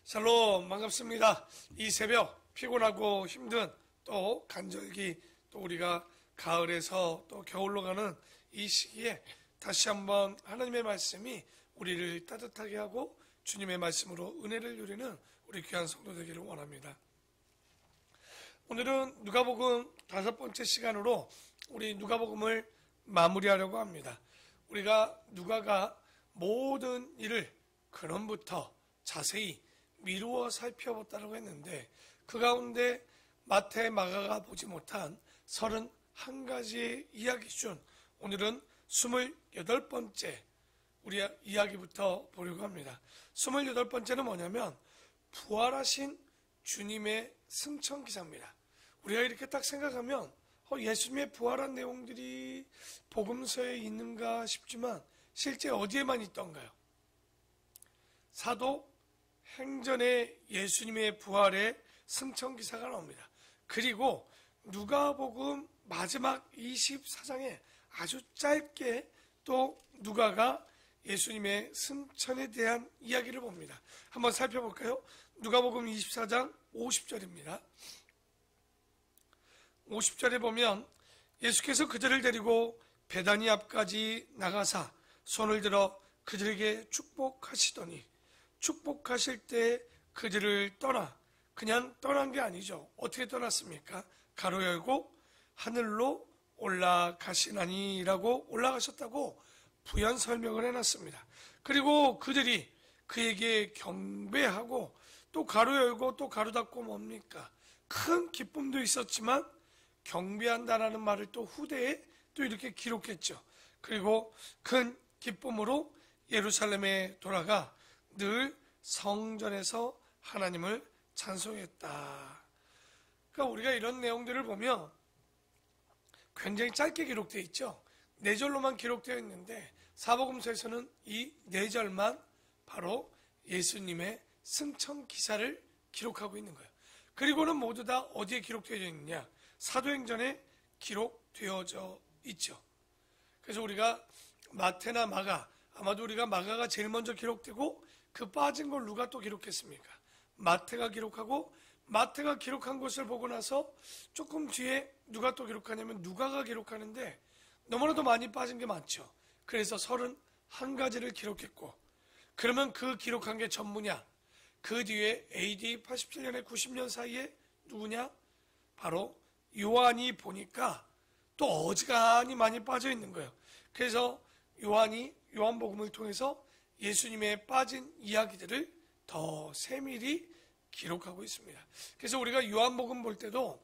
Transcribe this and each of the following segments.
샬롬, 반갑습니다. 이 새벽 피곤하고 힘든 또 간절기 또 우리가 가을에서 또 겨울로 가는 이 시기에 다시 한번 하나님의 말씀이 우리를 따뜻하게 하고 주님의 말씀으로 은혜를 누리는 우리 귀한 성도 되기를 원합니다. 오늘은 누가복음 5번째 시간으로 우리 누가복음을 마무리하려고 합니다. 우리가 누가가 모든 일을 근원부터 자세히 미루어 살펴봤다고 했는데 그 가운데 마태, 마가가 보지 못한 31가지의 이야기 중 오늘은 28번째 우리 이야기부터 보려고 합니다. 28번째는 뭐냐면 부활하신 주님의 승천기사입니다. 우리가 이렇게 딱 생각하면 예수님의 부활한 내용들이 복음서에 있는가 싶지만 실제 어디에만 있던가요? 사도 행전에 예수님의 부활의 승천기사가 나옵니다. 그리고 누가복음 마지막 24장에 아주 짧게 또 누가가 예수님의 승천에 대한 이야기를 봅니다. 한번 살펴볼까요? 누가복음 24장 50절입니다. 50절에 보면 예수께서 그들을 데리고 베다니 앞까지 나가사 손을 들어 그들에게 축복하시더니 축복하실 때 그들을 떠나 그냥 떠난 게 아니죠. 어떻게 떠났습니까? 가로 열고 하늘로 올라가시나니라고 올라가셨다고 부연 설명을 해놨습니다. 그리고 그들이 그에게 경배하고 또 가로 열고 또 가로 닫고 뭡니까? 큰 기쁨도 있었지만 경배한다라는 말을 또 후대에 또 이렇게 기록했죠. 그리고 큰 기쁨으로 예루살렘에 돌아가 늘 성전에서 하나님을 찬송했다. 그러니까 우리가 이런 내용들을 보면 굉장히 짧게 기록되어 있죠. 4절로만 기록되어 있는데 사복음서에서는 이 4절만 바로 예수님의 승천 기사를 기록하고 있는 거예요. 그리고는 모두 다 어디에 기록되어 있느냐? 사도행전에 기록되어져 있죠. 그래서 우리가 마태나 마가, 아마도 우리가 마가가 제일 먼저 기록되고 그 빠진 걸 누가 또 기록했습니까? 마태가 기록하고 마태가 기록한 것을 보고 나서 조금 뒤에 누가 또 기록하냐면 누가가 기록하는데 너무나도 많이 빠진 게 많죠. 그래서 31가지를 기록했고 그러면 그 기록한 게 전부냐? 그 뒤에 AD 87년에 90년 사이에 누구냐? 바로 요한이 보니까 또 어지간히 많이 빠져 있는 거예요. 그래서 요한이 요한복음을 통해서 예수님의 빠진 이야기들을 더 세밀히 기록하고 있습니다. 그래서 우리가 요한복음 볼 때도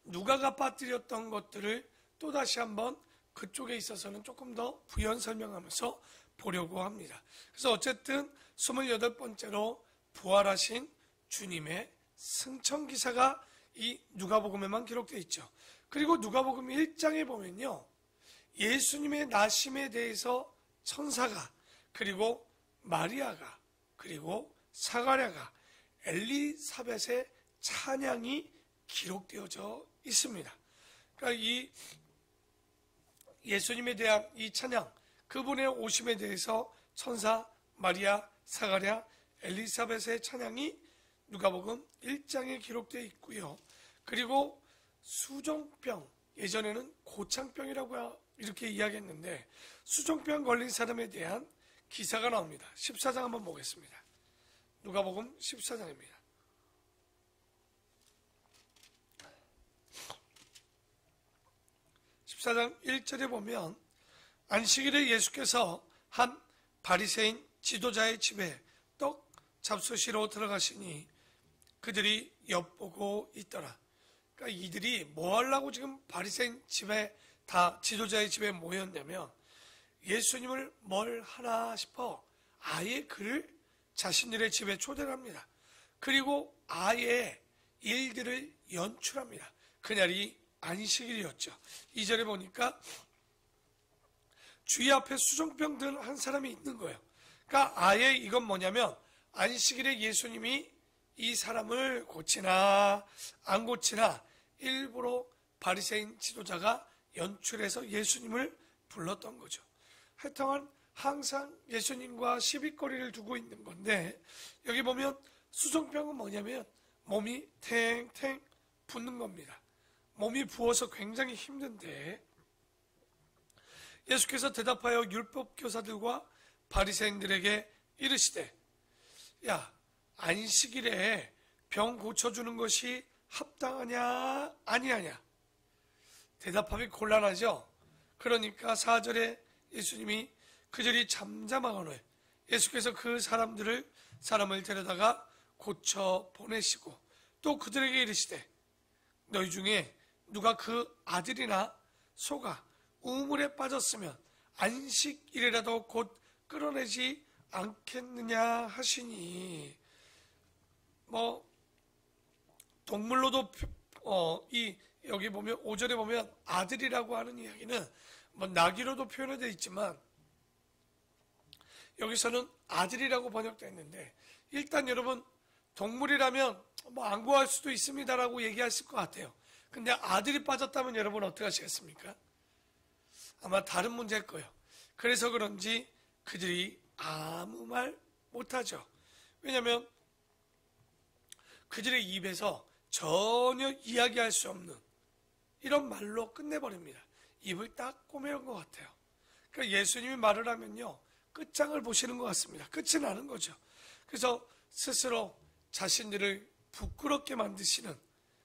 누가가 빠뜨렸던 것들을 또다시 한번 그쪽에 있어서는 조금 더 부연 설명하면서 보려고 합니다. 그래서 어쨌든 28번째로 부활하신 주님의 승천기사가 이 누가복음에만 기록되어 있죠. 그리고 누가복음 1장에 보면요, 예수님의 나심에 대해서 천사가 그리고 마리아가 그리고 사가랴가 엘리사벳의 찬양이 기록되어져 있습니다. 그러니까 이 예수님에 대한 이 찬양, 그분의 오심에 대해서 천사, 마리아, 사가랴, 엘리사벳의 찬양이 누가복음 1장에 기록되어 있고요. 그리고 수종병, 예전에는 고창병이라고 이렇게 이야기했는데 수종병 걸린 사람에 대한 기사가 나옵니다. 14장 한번 보겠습니다. 누가복음 14장입니다. 14장 1절에 보면 안식일에 예수께서 한 바리새인 지도자의 집에 떡 잡수시러 들어가시니 그들이 엿보고 있더라. 그러니까 이들이 뭐 하려고 지금 바리새인 집에 다 지도자의 집에 모였냐면 예수님을 뭘 하나 싶어 아예 그를 자신들의 집에 초대를 합니다. 그리고 아예 일들을 연출합니다. 그날이 안식일이었죠. 2절에 보니까 주의 앞에 수종병 든 한 사람이 있는 거예요. 그러니까 아예 이건 뭐냐면 안식일에 예수님이 이 사람을 고치나 안 고치나 일부러 바리새인 지도자가 연출해서 예수님을 불렀던 거죠. 하여튼 항상 예수님과 시비거리를 두고 있는 건데 여기 보면 수종병은 뭐냐면 몸이 탱탱 붓는 겁니다. 몸이 부어서 굉장히 힘든데 예수께서 대답하여 율법교사들과 바리새인들에게 이르시되 야, 안식일에 병 고쳐주는 것이 합당하냐 아니하냐. 대답하기 곤란하죠. 그러니까 4절에 예수님이 그들이 잠잠하거늘 예수께서 그 사람을 데려다가 고쳐 보내시고 또 그들에게 이르시되 너희 중에 누가 그 아들이나 소가 우물에 빠졌으면 안식일이라도 곧 끌어내지 않겠느냐 하시니, 동물로도 여기 보면 5절에 보면 아들이라고 하는 이야기는 나귀로도 표현되어 있지만 여기서는 아들이라고 번역되어 있는데, 일단 여러분 동물이라면 안 구할 수도 있습니다라고 얘기하실 것 같아요. 근데 아들이 빠졌다면 여러분 어떻게 하시겠습니까? 아마 다른 문제일 거예요. 그래서 그런지 그들이 아무 말 못하죠. 왜냐하면 그들의 입에서 전혀 이야기할 수 없는 이런 말로 끝내버립니다. 입을 딱 꼬매는 것 같아요. 그러니까 예수님이 말을 하면요, 끝장을 보시는 것 같습니다. 끝이 나는 거죠. 그래서 스스로 자신들을 부끄럽게 만드시는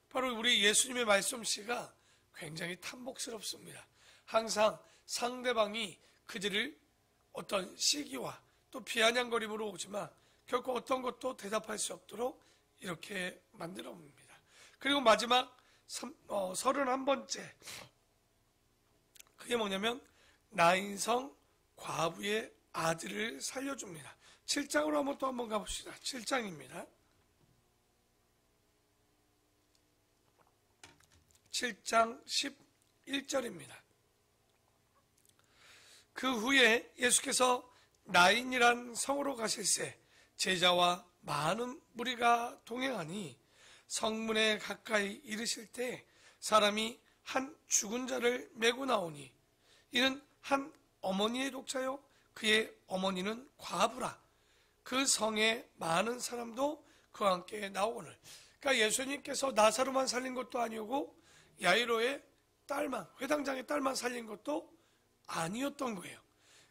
바로 우리 예수님의 말씀씨가 굉장히 탐복스럽습니다. 항상 상대방이 그들을 어떤 시기와 또 비아냥거림으로 오지만 결코 어떤 것도 대답할 수 없도록 이렇게 만들어 옵니다. 그리고 마지막 31번째, 그게 뭐냐면 나인성 과부의 아들을 살려줍니다. 7장으로 한번 가봅시다. 7장입니다. 7장 11절입니다. 그 후에 예수께서 나인이란 성으로 가실새 제자와 많은 무리가 동행하니 성문에 가까이 이르실 때 사람이 한 죽은 자를 메고 나오니 이는 한 어머니의 독자요 그의 어머니는 과부라. 그 성에 많은 사람도 그와 함께 나오거늘. 그러니까 예수님께서 나사로만 살린 것도 아니고 야이로의 딸만, 회당장의 딸만 살린 것도 아니었던 거예요.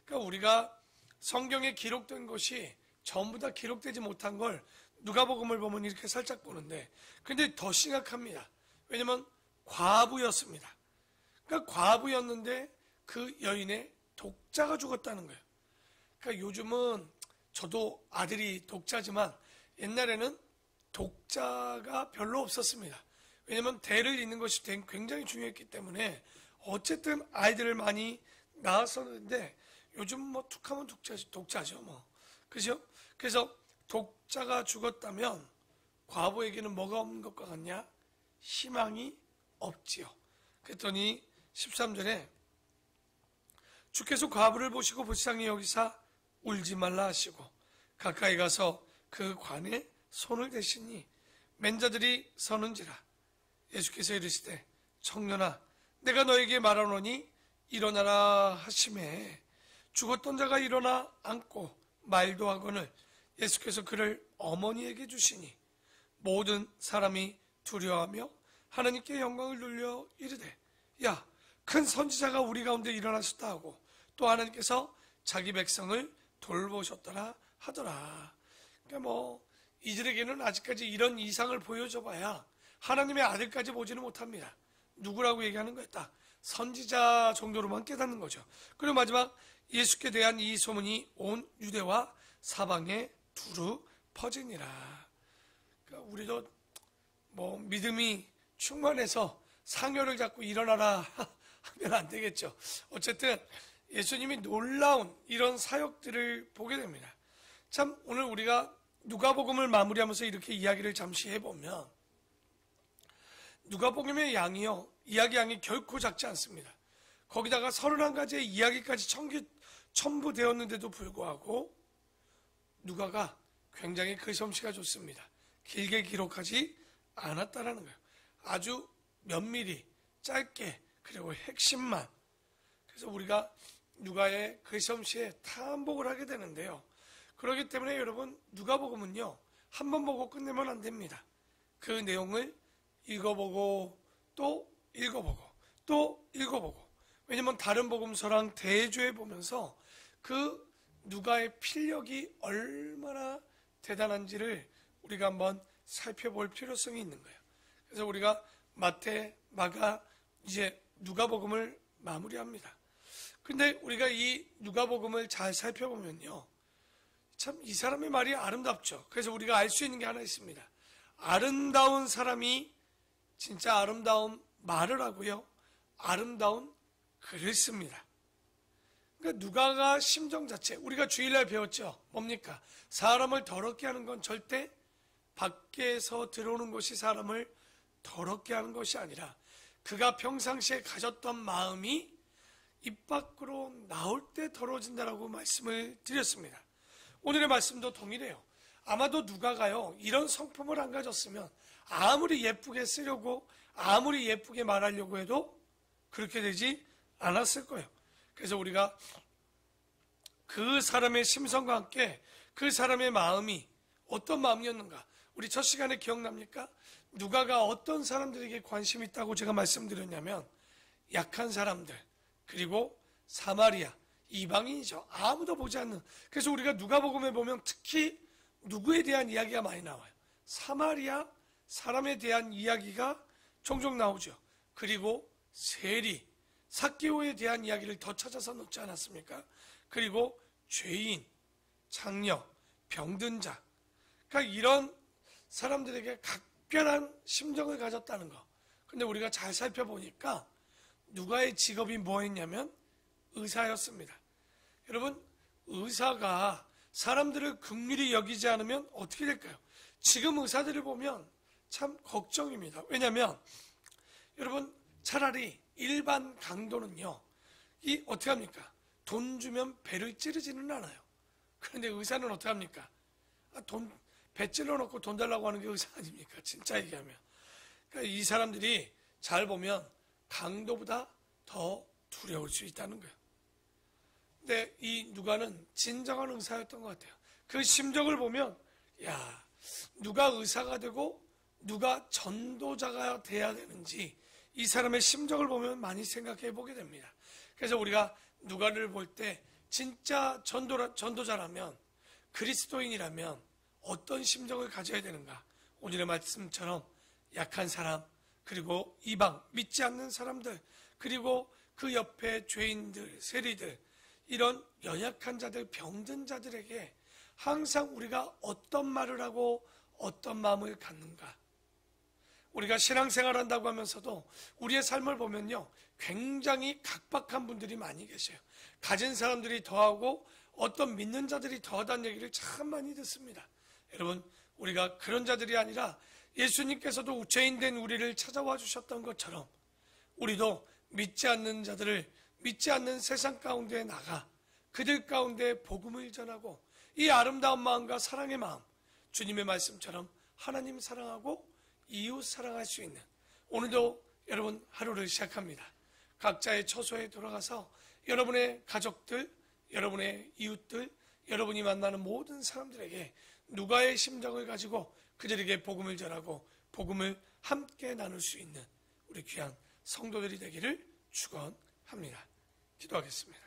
그러니까 우리가 성경에 기록된 것이 전부 다 기록되지 못한 걸 누가복음을 보면 이렇게 살짝 보는데, 근데 더 심각합니다. 왜냐면 과부였습니다. 그러니까 과부였는데 그 여인의 독자가 죽었다는 거예요. 그러니까 요즘은 저도 아들이 독자지만 옛날에는 독자가 별로 없었습니다. 왜냐면 대를 잇는 것이 굉장히 중요했기 때문에 어쨌든 아이들을 많이 낳았었는데 요즘 툭하면 독자죠. 그죠? 그래서 독자가 죽었다면 과부에게는 뭐가 없는 것과 같냐? 희망이 없지요. 그랬더니 13절에 주께서 과부를 보시고 불쌍히 여기사 울지 말라 하시고 가까이 가서 그 관에 손을 대시니 맨자들이 서는지라. 예수께서 이르시되 청년아 내가 너에게 말하노니 일어나라 하시매 죽었던 자가 일어나 앉고 말도 하거늘 예수께서 그를 어머니에게 주시니 모든 사람이 두려워하며 하나님께 영광을 돌려 이르되 야, 큰 선지자가 우리 가운데 일어나셨다 하고 또 하나님께서 자기 백성을 돌보셨더라 하더라. 그러니까 이들에게는 아직까지 이런 이상을 보여줘봐야 하나님의 아들까지 보지는 못합니다. 누구라고 얘기하는 거야? 딱 선지자 정도로만 깨닫는 거죠. 그리고 마지막 예수께 대한 이 소문이 온 유대와 사방에 두루 퍼지니라. 그러니까 우리도 믿음이 충만해서 상여를 잡고 일어나라 하면 안 되겠죠. 어쨌든 예수님이 놀라운 이런 사역들을 보게 됩니다. 참 오늘 우리가 누가복음을 마무리하면서 이렇게 이야기를 잠시 해보면 누가복음의 이야기 양이 결코 작지 않습니다. 거기다가 31가지의 이야기까지 첨부되었는데도 불구하고 누가가 굉장히 글솜씨가 좋습니다. 길게 기록하지 않았다라는 거예요. 아주 면밀히 짧게 그리고 핵심만. 그래서 우리가 누가의 글솜씨에 탐복을 하게 되는데요. 그렇기 때문에 여러분, 누가복음은요, 한 번 보고 끝내면 안 됩니다. 그 내용을 읽어보고 또 읽어보고 또 읽어보고, 왜냐면 다른 복음서랑 대조해 보면서 그 누가의 필력이 얼마나 대단한지를 우리가 한번 살펴볼 필요성이 있는 거예요. 그래서 우리가 마태, 마가, 이제 누가복음을 마무리합니다. 근데 우리가 이 누가복음을 잘 살펴보면요, 참 이 사람의 말이 아름답죠. 그래서 우리가 알 수 있는 게 하나 있습니다. 아름다운 사람이 진짜 아름다운 말을 하고요, 아름다운 글을 씁니다. 그러니까 누가가 심정 자체, 우리가 주일날 배웠죠. 뭡니까? 사람을 더럽게 하는 건 절대 밖에서 들어오는 것이 사람을 더럽게 하는 것이 아니라 그가 평상시에 가졌던 마음이 입 밖으로 나올 때 더러워진다라고 말씀을 드렸습니다. 오늘의 말씀도 동일해요. 아마도 누가가요, 이런 성품을 안 가졌으면 아무리 예쁘게 쓰려고, 아무리 예쁘게 말하려고 해도 그렇게 되지 않았을 거예요. 그래서 우리가 그 사람의 심성과 함께 그 사람의 마음이 어떤 마음이었는가, 우리 첫 시간에 기억납니까? 누가가 어떤 사람들에게 관심이 있다고 제가 말씀드렸냐면, 약한 사람들, 그리고 사마리아, 이방인이죠. 아무도 보지 않는. 그래서 우리가 누가복음에 보면 특히 누구에 대한 이야기가 많이 나와요. 사마리아 사람에 대한 이야기가 종종 나오죠. 그리고 세리, 삭개오에 대한 이야기를 더 찾아서 넣지 않았습니까? 그리고 죄인, 장녀, 병든 자. 그러니까 이런 사람들에게 각별한 심정을 가졌다는 거. 근데 우리가 잘 살펴보니까 누가의 직업이 뭐였냐면 의사였습니다. 여러분, 의사가 사람들을 긍휼히 여기지 않으면 어떻게 될까요? 지금 의사들을 보면 참 걱정입니다. 왜냐하면 여러분, 차라리 일반 강도는요, 이 어떻게 합니까? 돈 주면 배를 찌르지는 않아요. 그런데 의사는 어떻게 합니까? 배 찔러놓고 돈 달라고 하는 게 의사 아닙니까? 진짜 얘기하면. 그러니까 이 사람들이 잘 보면 강도보다 더 두려울 수 있다는 거예요. 근데 이 누가는 진정한 의사였던 것 같아요. 그 심정을 보면, 야, 누가 의사가 되고 누가 전도자가 돼야 되는지 이 사람의 심정을 보면 많이 생각해 보게 됩니다. 그래서 우리가 누가를 볼 때 진짜 전도자라면, 그리스도인이라면 어떤 심정을 가져야 되는가? 오늘의 말씀처럼 약한 사람, 그리고 이방, 믿지 않는 사람들, 그리고 그 옆에 죄인들, 세리들, 이런 연약한 자들, 병든 자들에게 항상 우리가 어떤 말을 하고 어떤 마음을 갖는가? 우리가 신앙생활 한다고 하면서도 우리의 삶을 보면요, 굉장히 각박한 분들이 많이 계세요. 가진 사람들이 더하고 어떤 믿는 자들이 더하다는 얘기를 참 많이 듣습니다. 여러분, 우리가 그런 자들이 아니라 예수님께서도 우체인된 우리를 찾아와 주셨던 것처럼 우리도 믿지 않는 자들을, 믿지 않는 세상 가운데 나가 그들 가운데 복음을 전하고 이 아름다운 마음과 사랑의 마음, 주님의 말씀처럼 하나님 사랑하고 이웃 사랑할 수 있는, 오늘도 여러분 하루를 시작합니다. 각자의 처소에 돌아가서 여러분의 가족들, 여러분의 이웃들, 여러분이 만나는 모든 사람들에게 누가의 심정을 가지고 그들에게 복음을 전하고 복음을 함께 나눌 수 있는 우리 귀한 성도들이 되기를 축원합니다. 기도하겠습니다.